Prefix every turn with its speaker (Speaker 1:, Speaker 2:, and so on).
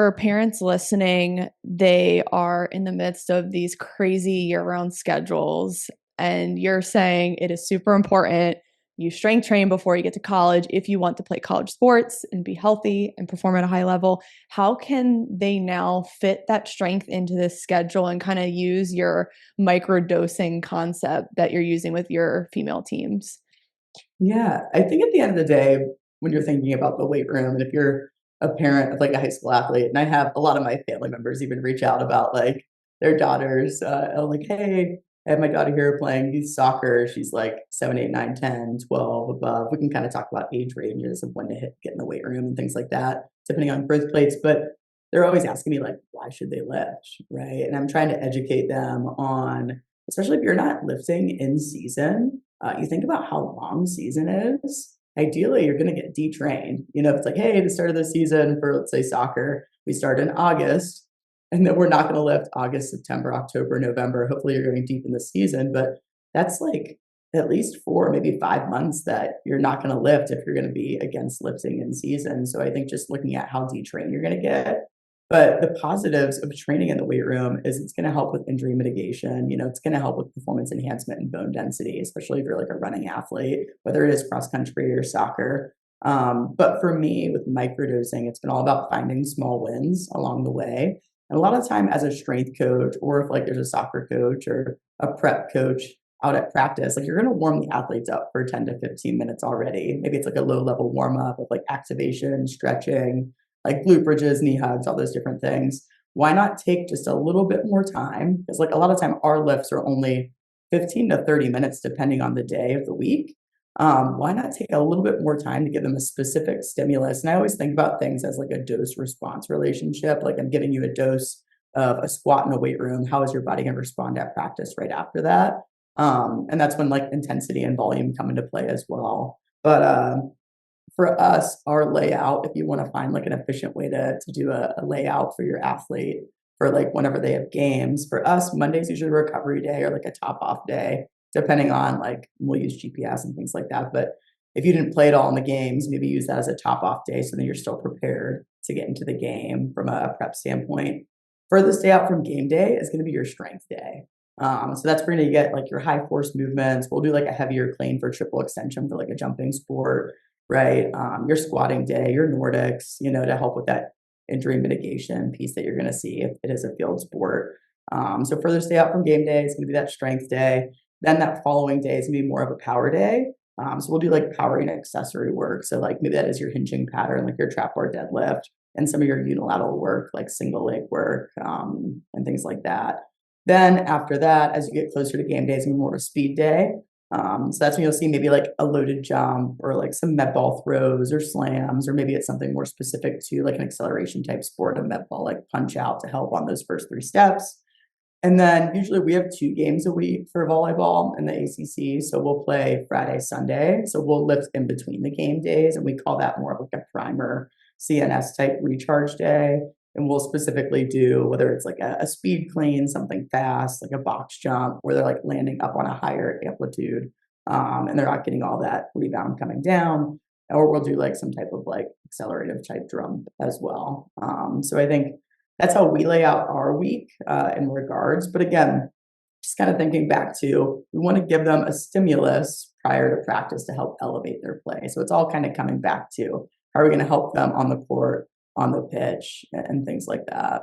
Speaker 1: For parents listening, they are in the midst of these crazy year-round schedules, and you're saying it is super important you strength train before you get to college if you want to play college sports and be healthy and perform at a high level. How can they now fit that strength into this schedule and kind of use your microdosing concept that you're using with your female teams?
Speaker 2: Yeah, I think at the end of the day, when you're thinking about the weight room, and if you're a parent of like a high school athlete, and I have a lot of my family members even reach out about like their daughters, like, hey, I have my daughter here playing youth soccer. She's like 7, 8, 9, 10, 12 above. We can kind of talk about age ranges of when to get in the weight room and things like that, depending on birth plates. But they're always asking me like, why should they lift? Right. And I'm trying to educate them on, especially if you're not lifting in season, you think about how long season is. Ideally, you're going to get detrained. You know, if it's like, hey, the start of the season for, let's say, soccer, we start in August, and then we're not going to lift August, September, October, November. Hopefully, you're going deep in the season, but that's like at least 4, maybe 5 months that you're not going to lift if you're going to be against lifting in season. So I think just looking at how detrained you're going to get, but the positives of training in the weight room is it's going to help with injury mitigation. You know, it's going to help with performance enhancement and bone density, especially if you're like a running athlete, whether it is cross country or soccer. But for me, with microdosing, it's been all about finding small wins along the way. And a lot of time as a strength coach, or if like there's a soccer coach or a prep coach out at practice, like you're going to warm the athletes up for 10 to 15 minutes already. Maybe it's like a low level warm up of like activation, stretching, like glute bridges, knee hugs, all those different things. Why not take just a little bit more time? Because like a lot of time our lifts are only 15 to 30 minutes depending on the day of the week. Why not take a little bit more time to give them a specific stimulus? And I always think about things as like a dose response relationship. Like I'm giving you a dose of a squat in a weight room. How is your body going to respond at practice right after that? And that's when like intensity and volume come into play as well. But for us, our layout, if you want to find like an efficient way to do a layout for your athlete for like whenever they have games, for us, Monday's usually a recovery day or like a top off day, depending on like we'll use GPS and things like that. But if you didn't play it all in the games, maybe use that as a top off day so then you're still prepared to get into the game from a prep standpoint. Furthest day out from game day is going to be your strength day. So that's where you get like your high force movements. We'll do like a heavier clean for triple extension for like a jumping sport, right? Your squatting day, your Nordics, you know, to help with that injury mitigation piece that you're going to see if it is a field sport. So further stay out from game day is going to be that strength day. Then that following day is going to be more of a power day. So we'll do like powering accessory work. So like maybe that is your hinging pattern, like your trap bar deadlift, and some of your unilateral work, like single leg work, and things like that. Then after that, as you get closer to game days, more of a speed day. So that's when you'll see maybe like a loaded jump or like some med ball throws or slams, or maybe it's something more specific to like an acceleration type sport, a med ball like punch out to help on those first 3 steps. And then usually we have 2 games a week for volleyball in the ACC. So we'll play Friday, Sunday. So we'll lift in between the game days, and we call that more of like a primer CNS type recharge day. And we'll specifically do whether it's like a speed clean, something fast, like a box jump, where they're like landing up on a higher amplitude, and they're not getting all that rebound coming down. Or we'll do like some type of like accelerative type drum as well. So I think that's how we lay out our week in regards. But again, just kind of thinking back to we want to give them a stimulus prior to practice to help elevate their play. So it's all kind of coming back to how are we going to help them on the court, on the pitch, and things like that.